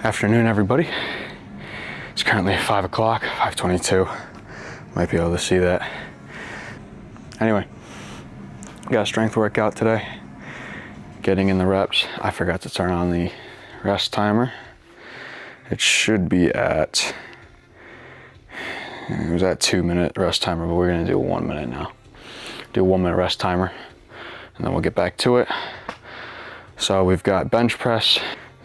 Afternoon, everybody. It's currently 5 o'clock, 5:22. Might be able to see that. Anyway, got a strength workout today. Getting in the reps. I forgot to turn on the rest timer. It should be at, it was at 2-minute rest timer, but we're gonna do 1 minute now. Do a 1 minute rest timer, and then we'll get back to it. So we've got bench press,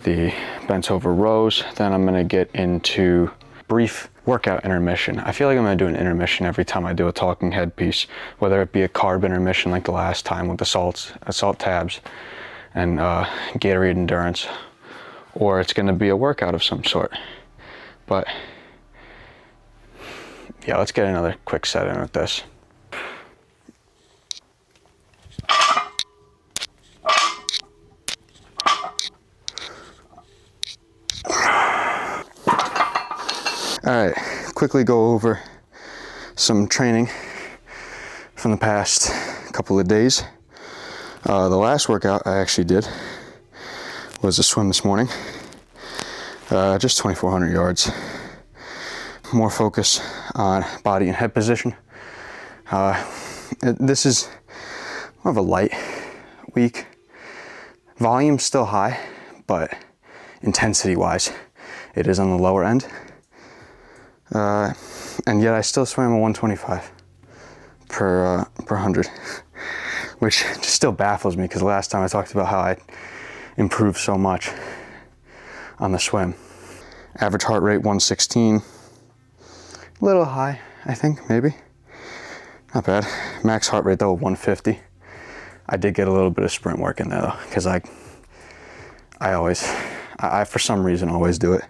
the bent over rows, then I'm gonna get into brief workout intermission. I feel like I'm gonna do an intermission every time I do a talking head piece, whether it be a carb intermission like the last time with the salt tabs and Gatorade endurance, or it's gonna be a workout of some sort. But yeah, let's get another quick set in with this. All right, quickly go over some training from the past couple of days. The last workout I actually did was a swim this morning, just 2,400 yards. More focus on body and head position. This is more of a light week. Volume's still high, but intensity-wise, it is on the lower end. And yet I still swam a 125 per 100, which just still baffles me because last time I talked about how I improved so much on the swim. Average heart rate 116, a little high, I think, maybe. Not bad. Max heart rate though 150. I did get a little bit of sprint work in there though, because I for some reason always do it.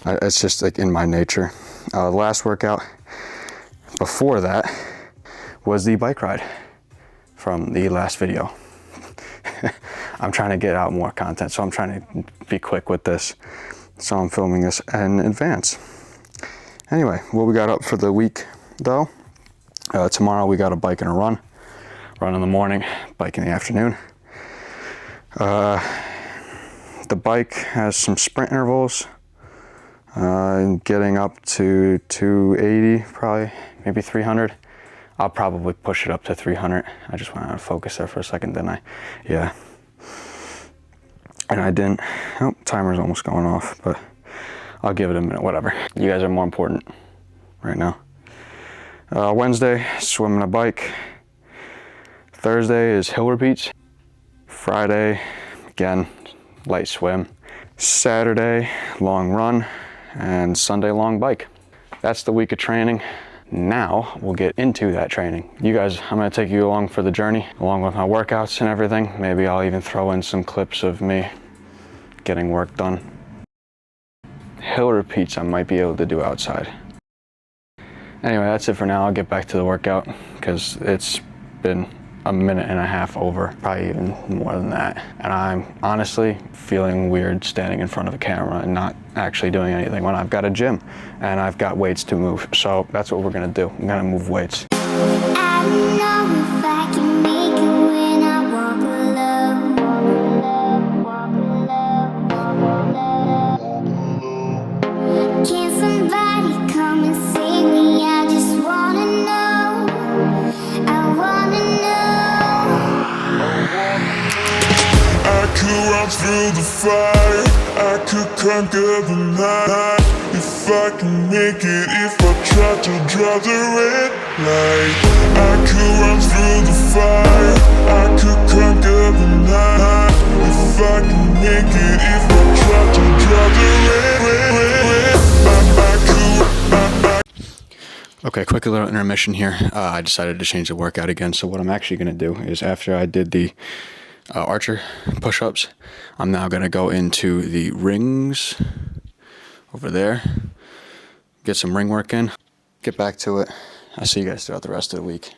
It's just like in my nature. The last workout before that was the bike ride from the last video. I'm trying to get out more content, so I'm trying to be quick with this. So I'm filming this in advance. Anyway, what we got up for the week though? Tomorrow we got a bike and a run. Run in the morning, bike in the afternoon. The bike has some sprint intervals. Getting up to 280, probably, maybe 300. I'll probably push it up to 300. I just went out of focus there for a second, didn't I? Yeah. And I didn't. Oh, timer's almost going off, but I'll give it a minute, whatever. You guys are more important right now. Wednesday, swimming a bike. Thursday is hill repeats. Friday, again, light swim. Saturday, long run. And Sunday, long bike. That's the week of training. Now we'll get into that training. You guys, I'm gonna take you along for the journey, along with my workouts and everything. Maybe I'll even throw in some clips of me getting work done. Hill repeats I might be able to do outside. Anyway, that's it for now. I'll get back to the workout because it's been a minute and a half over, probably even more than that. And I'm honestly feeling weird standing in front of a camera and not actually doing anything when I've got a gym and I've got weights to move. So that's what we're gonna do. I'm gonna move weights. I know if I can make it when I walk alone. Can somebody come and save me? I just wanna know. I wanna know. I could run through the fire, I could conquer the night. If I can make it, if I try to draw the red light. I could run through the fire, I could conquer the night. If I can make it, if I try to draw the red. Okay, quick little intermission here. I decided to change the workout again. So what I'm actually gonna do is after I did the archer push-ups, I'm now gonna go into the rings over there, get some ring work in, get back to it. I'll see you guys throughout the rest of the week.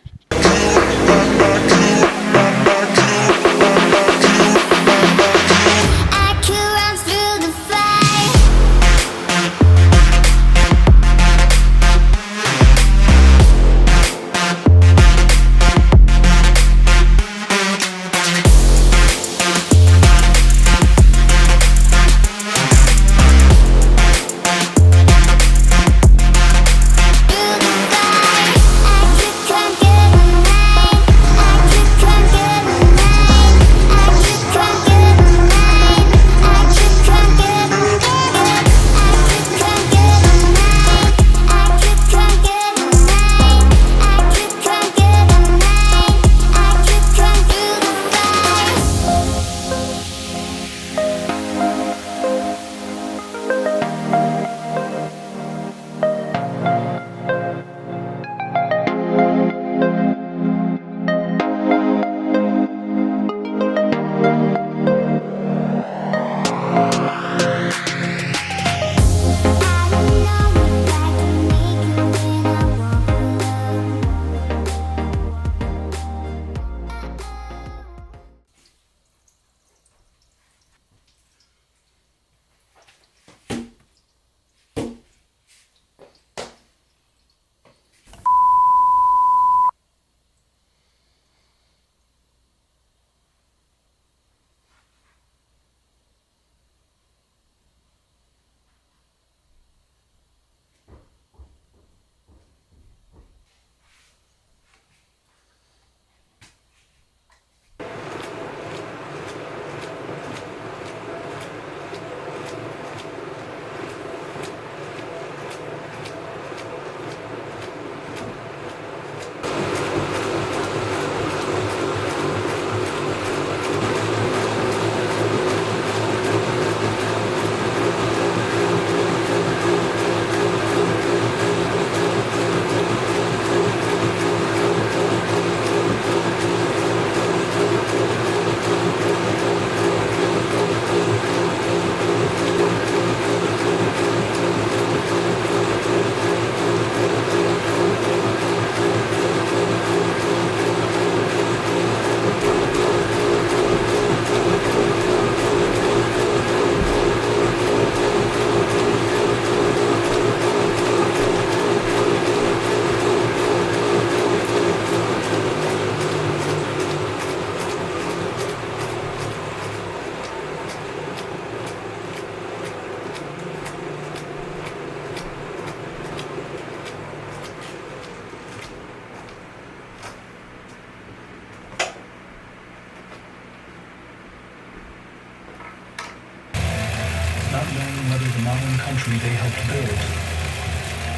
country they helped build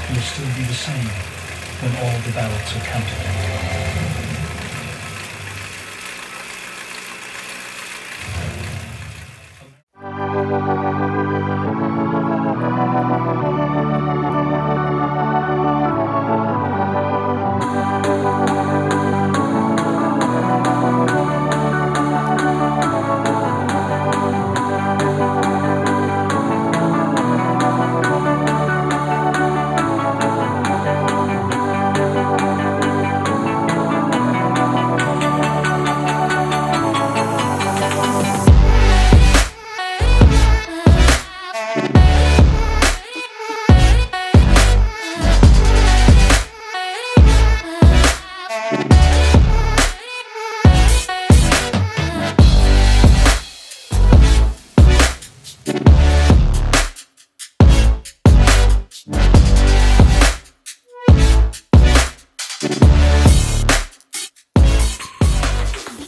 will still be the same when all the ballots are counted.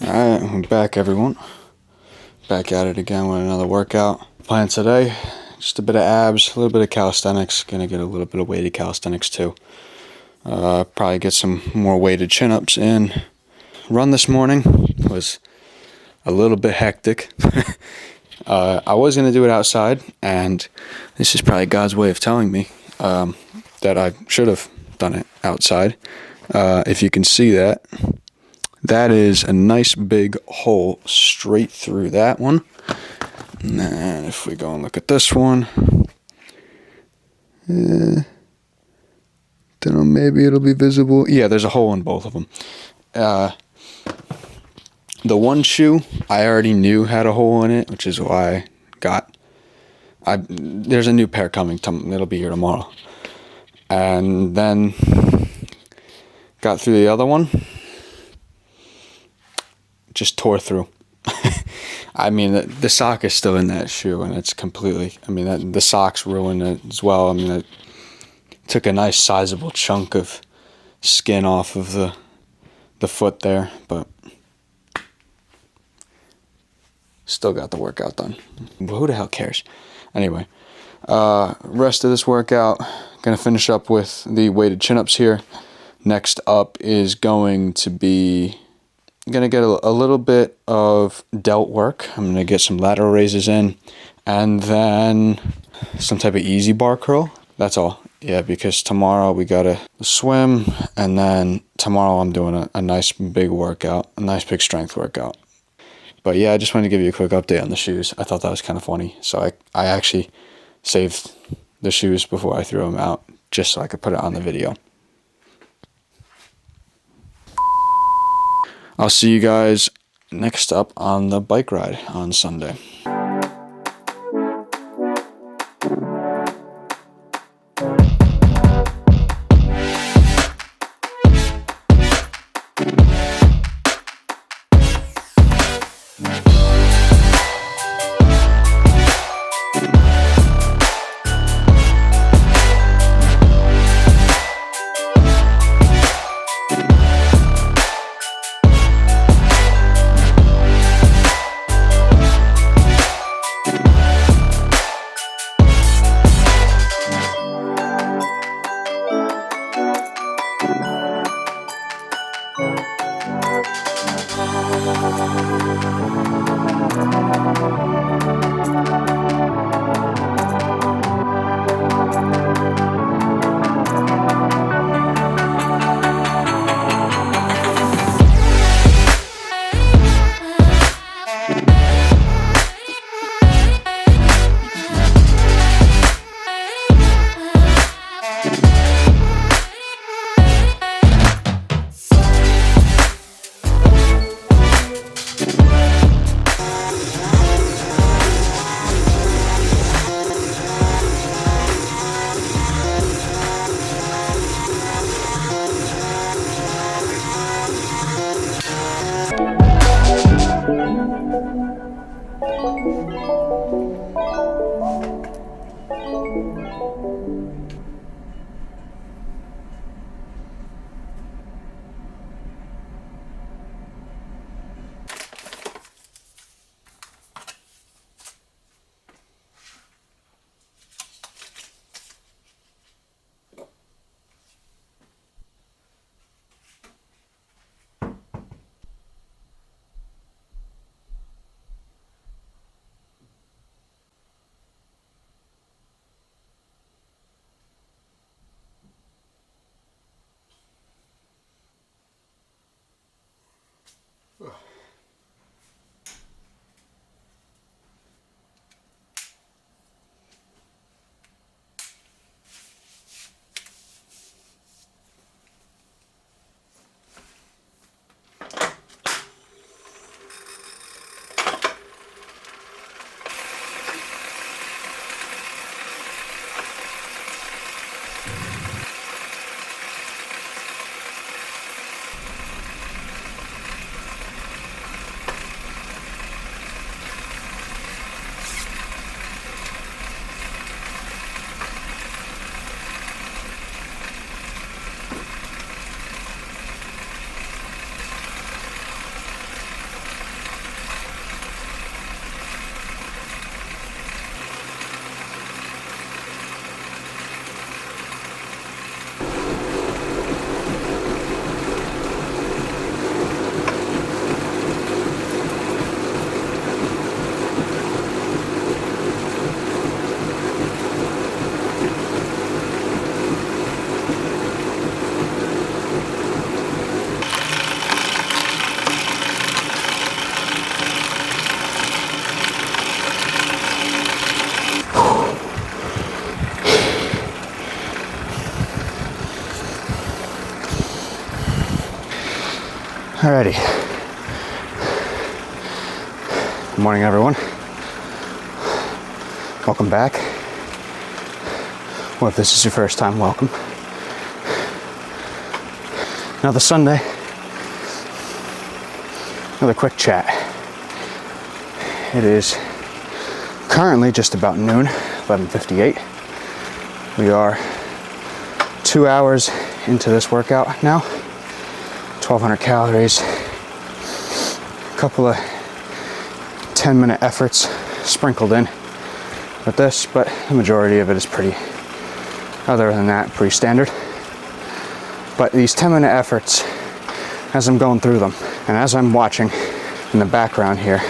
Alright, I'm back, everyone. Back at it again with another workout. Plan today, just a bit of abs, a little bit of calisthenics. Gonna get a little bit of weighted calisthenics too. Probably get some more weighted chin-ups in. Run this morning was a little bit hectic. I was gonna do it outside, and this is probably God's way of telling me that I should have done it outside. If you can see that. That is a nice big hole straight through that one. And then if we go and look at this one, don't know, maybe it'll be visible. Yeah, there's a hole in both of them. The one shoe I already knew had a hole in it, which is why there's a new pair coming. It'll be here tomorrow. And then got through the other one. Just tore through. I mean, the sock is still in that shoe, and it's completely, I mean, the socks ruined it as well. I mean, it took a nice sizable chunk of skin off of the foot there, but still got the workout done. But who the hell cares? Anyway, rest of this workout, gonna finish up with the weighted chin-ups here. Next up is going to be gonna get a little bit of delt work. I'm gonna get some lateral raises in, and then some type of easy bar curl. That's all. Yeah, because tomorrow we gotta swim, and then tomorrow I'm doing a nice big workout, a nice big strength workout. But yeah, I just wanted to give you a quick update on the shoes. I thought that was kind of funny. So I actually saved the shoes before I threw them out, just so I could put it on the video. I'll see you guys next up on the bike ride on Sunday. Alrighty. Good morning, everyone. Welcome back. Or if this is your first time, welcome. Another Sunday. Another quick chat. It is currently just about noon, 11:58. We are 2 hours into this workout now. 1,200 calories. A couple of 10-minute efforts sprinkled in with this, but the majority of it is pretty, other than that, pretty standard. But these 10-minute efforts, as I'm going through them, and as I'm watching in the background here,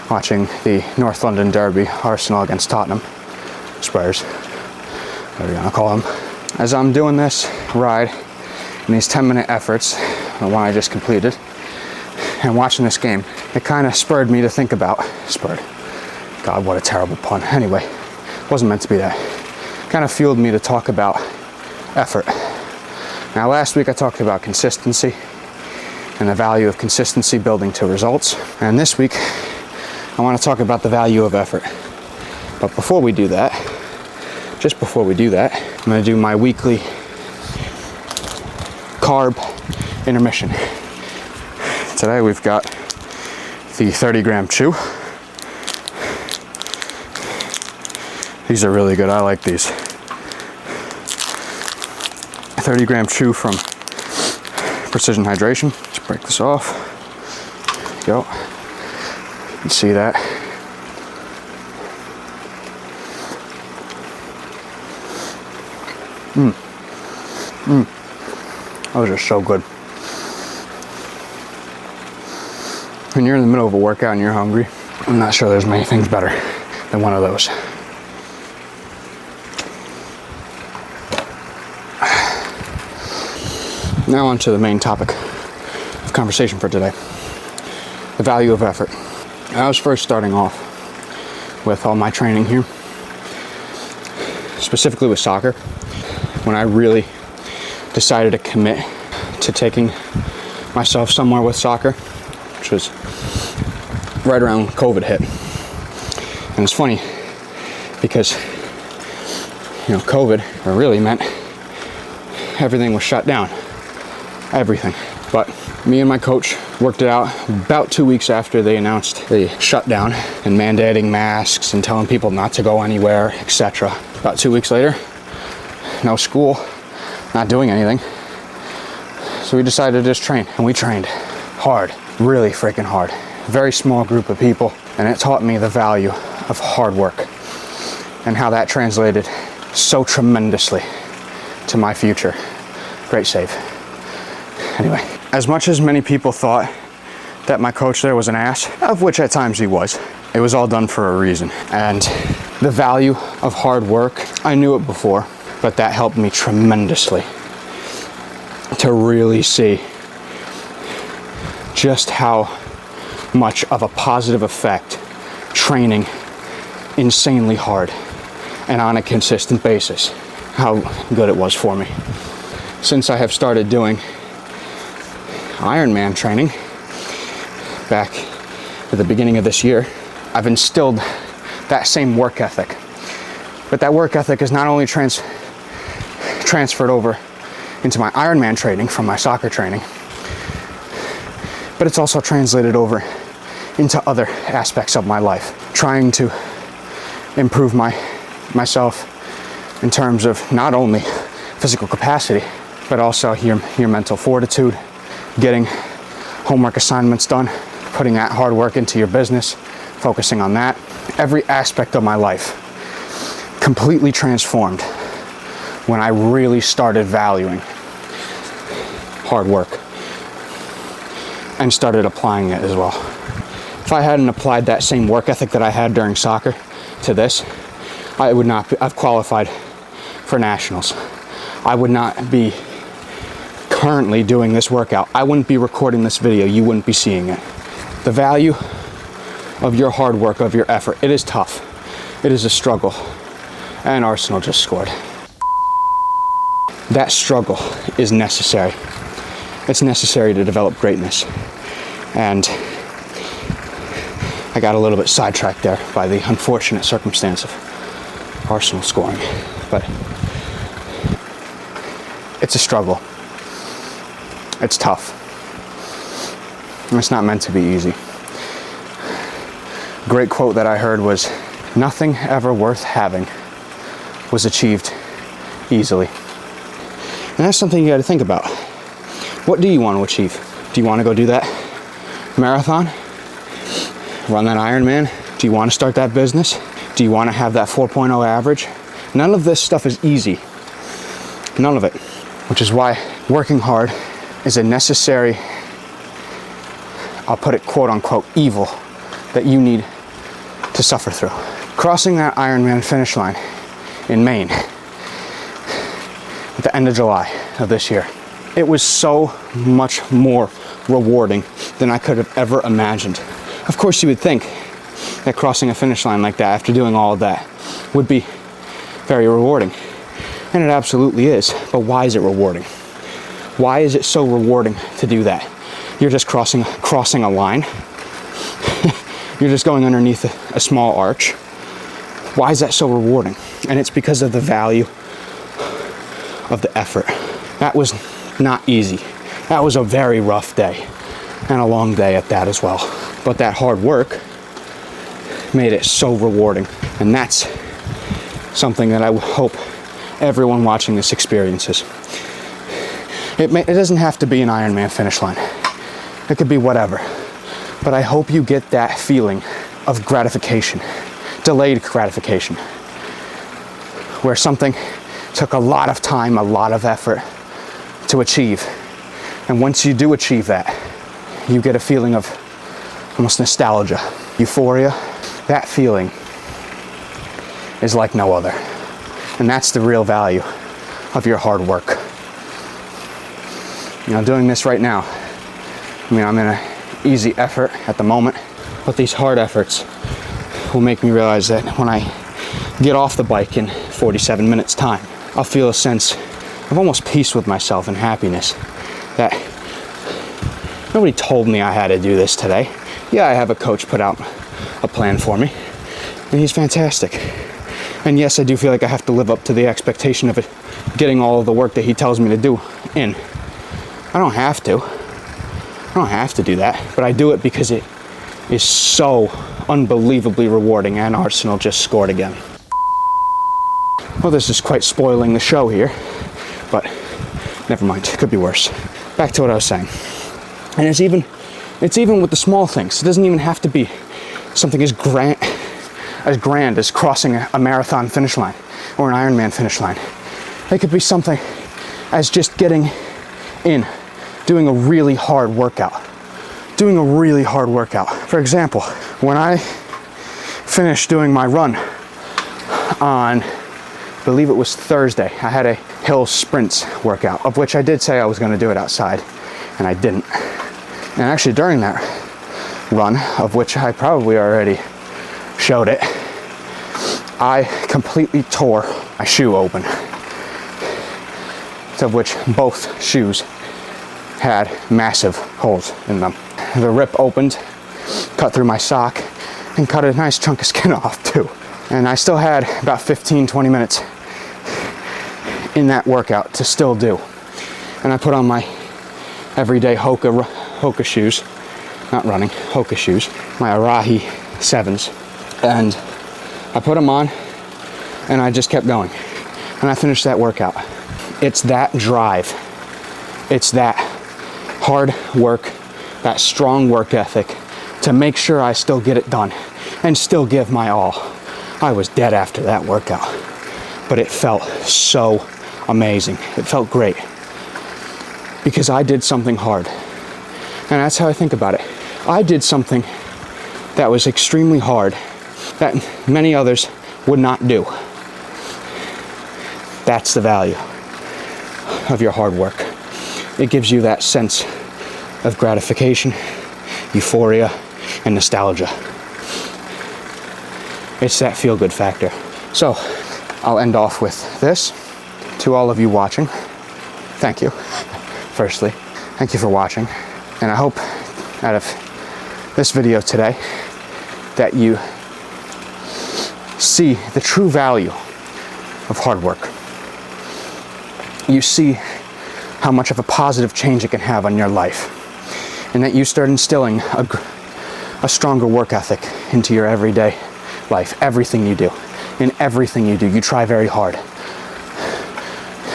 watching the North London Derby, Arsenal against Tottenham, Spurs, whatever you want to call them. As I'm doing this ride, and these 10-minute efforts, the one I just completed, and watching this game, it kind of spurred me to think about, God, what a terrible pun. Anyway, wasn't meant to be that. Kind of fueled me to talk about effort. Now, last week I talked about consistency and the value of consistency building to results. And this week, I want to talk about the value of effort. But before we do that, just before we do that, I'm going to do my weekly carb intermission. Today we've got the 30-gram chew. These are really good. I like these. 30-gram chew from Precision Hydration. Let's break this off. There you go. You can see that. Those are so good. When you're in the middle of a workout and you're hungry, I'm not sure there's many things better than one of those. Now on to the main topic of conversation for today. The value of effort. I was first starting off with all my training here, specifically with soccer, when I really decided to commit to taking myself somewhere with soccer, which was right around COVID hit. And it's funny because, COVID really meant everything was shut down. Everything. But me and my coach worked it out about 2 weeks after they announced the shutdown and mandating masks and telling people not to go anywhere, etc. About 2 weeks later, no school, not doing anything. So we decided to just train, and we trained hard, really freaking hard. Very small group of people, and it taught me the value of hard work and how that translated so tremendously to my future. Great save. Anyway, as much as many people thought that my coach there was an ass, of which at times he was, it was all done for a reason. And the value of hard work, I knew it before, but that helped me tremendously to really see just how much of a positive effect training insanely hard and on a consistent basis, how good it was for me. Since I have started doing Ironman training back at the beginning of this year, I've instilled that same work ethic. But that work ethic is not only transferred over into my Ironman training from my soccer training, but it's also translated over into other aspects of my life, trying to improve myself in terms of not only physical capacity, but also your mental fortitude, getting homework assignments done, putting that hard work into your business, focusing on that. Every aspect of my life completely transformed when I really started valuing hard work and started applying it as well. If I hadn't applied that same work ethic that I had during soccer to this, I would not have qualified for nationals. I would not be currently doing this workout. I wouldn't be recording this video. You wouldn't be seeing it. The value of your hard work, of your effort, it is tough. It is a struggle. And Arsenal just scored. That struggle is necessary. It's necessary to develop greatness. And I got a little bit sidetracked there by the unfortunate circumstance of Arsenal scoring. But it's a struggle. It's tough. And it's not meant to be easy. A great quote that I heard was, "Nothing ever worth having was achieved easily." And that's something you got to think about. What do you want to achieve? Do you want to go do that marathon? Run that Ironman? Do you want to start that business? Do you want to have that 4.0 average? None of this stuff is easy. None of it. Which is why working hard is a necessary, I'll put it quote unquote, evil that you need to suffer through. Crossing that Ironman finish line in Maine at the end of July of this year, it was so much more rewarding than I could have ever imagined. Of course, you would think that crossing a finish line like that after doing all of that would be very rewarding. And it absolutely is. But why is it rewarding? Why is it so rewarding to do that? You're just crossing a line. You're just going underneath a small arch. Why is that so rewarding? And it's because of the value of the effort. That was not easy. That was a very rough day, and a long day at that as well. But that hard work made it so rewarding. And that's something that I hope everyone watching this experiences. It doesn't have to be an Ironman finish line. It could be whatever. But I hope you get that feeling of gratification, delayed gratification, where something took a lot of time, a lot of effort to achieve. And once you do achieve that, you get a feeling of almost nostalgia, euphoria. That feeling is like no other. And that's the real value of your hard work. You know, doing this right now, I mean, I'm in an easy effort at the moment, but these hard efforts will make me realize that when I get off the bike in 47 minutes time, I'll feel a sense of almost peace with myself and happiness that nobody told me I had to do this today. Yeah, I have a coach put out a plan for me, and he's fantastic. And yes, I do feel like I have to live up to the expectation of it, getting all of the work that he tells me to do in. I don't have to. I don't have to do that, but I do it because it is so unbelievably rewarding, and Arsenal just scored again. Well, this is quite spoiling the show here, but never mind, it could be worse. Back to what I was saying. And it's even with the small things. It doesn't even have to be something as grand as crossing a marathon finish line or an Ironman finish line. It could be something as just getting in, doing a really hard workout. For example, when I finished doing my run on, I believe it was Thursday, I had a hill sprints workout, of which I did say I was going to do it outside, and I didn't. And actually during that run, of which I probably already showed it, I completely tore my shoe open, of which both shoes had massive holes in them. The rip opened, cut through my sock, and cut a nice chunk of skin off too. And I still had about 15-20 minutes in that workout to still do. And I put on my everyday Hoka shoes, not running, Hoka shoes, my Arahi 7s. And I put them on, and I just kept going. And I finished that workout. It's that drive. It's that hard work, that strong work ethic to make sure I still get it done and still give my all. I was dead after that workout, but it felt so amazing. It felt great because I did something hard. And that's how I think about it. I did something that was extremely hard that many others would not do. That's the value of your hard work. It gives you that sense of gratification, euphoria, and nostalgia. It's that feel-good factor. So, I'll end off with this. To all of you watching, thank you, firstly. Thank you for watching, and I hope out of this video today that you see the true value of hard work. You see how much of a positive change it can have on your life, and that you start instilling a stronger work ethic into your everyday life. Everything you do, in everything you do, you try very hard.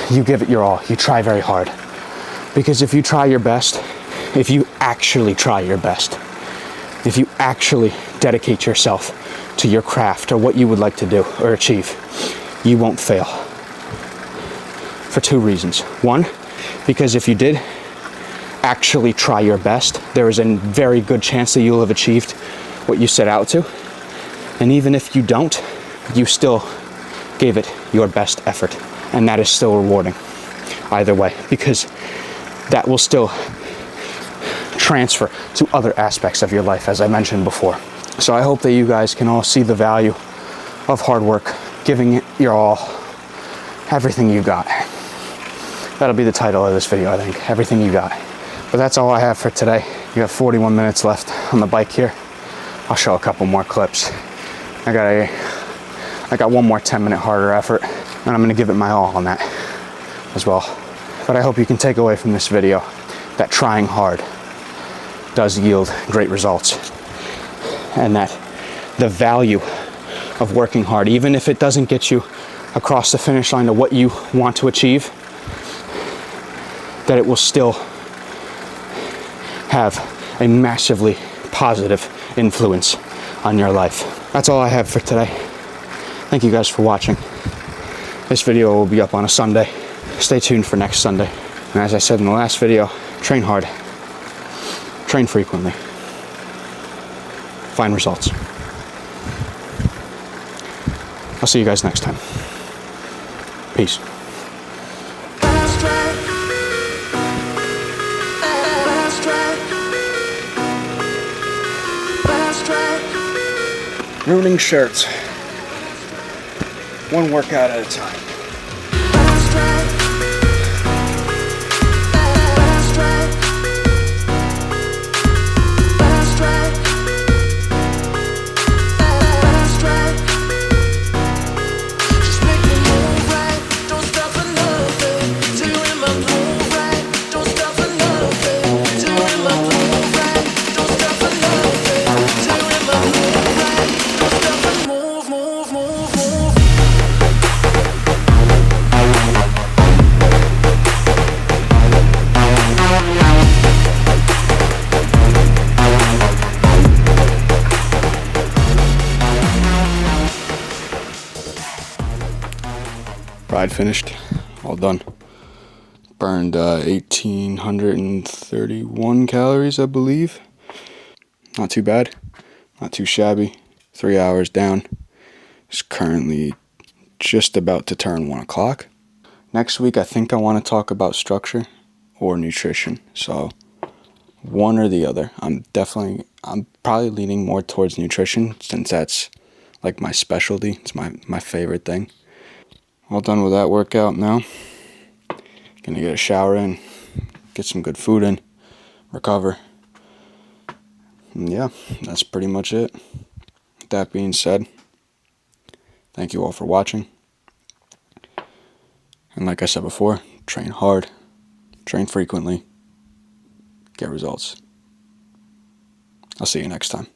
You give it your all. You try very hard. Because if you try your best, if you actually try your best, if you actually dedicate yourself to your craft or what you would like to do or achieve, you won't fail. For two reasons. One, because if you did actually try your best, there is a very good chance that you'll have achieved what you set out to. And even if you don't, you still gave it your best effort. And that is still rewarding either way, because that will still transfer to other aspects of your life, as I mentioned before. So I hope that you guys can all see the value of hard work, giving it your all, everything you got. That'll be the title of this video, I think, everything you got. But that's all I have for today. You have 41 minutes left on the bike here. I'll show a couple more clips. I got one more 10-minute harder effort, and I'm gonna give it my all on that as well. But I hope you can take away from this video that trying hard does yield great results, and that the value of working hard, even if it doesn't get you across the finish line to what you want to achieve, that it will still have a massively positive influence on your life. That's all I have for today. Thank you guys for watching. This video will be up on a Sunday. Stay tuned for next Sunday. And as I said in the last video, train hard, train frequently, find results. I'll see you guys next time. Peace. Ruining shirts. One workout at a time. Ride finished, all done. Burned 1,831 calories, I believe. Not too bad, not too shabby. 3 hours down. It's currently just about to turn 1 o'clock. Next week, I think I want to talk about structure or nutrition. So one or the other. I'm probably leaning more towards nutrition, since that's like my specialty. It's my favorite thing. All done with that workout now. Gonna get a shower in, get some good food in, recover. And yeah, that's pretty much it. With that being said, thank you all for watching. And like I said before, train hard, train frequently, get results. I'll see you next time.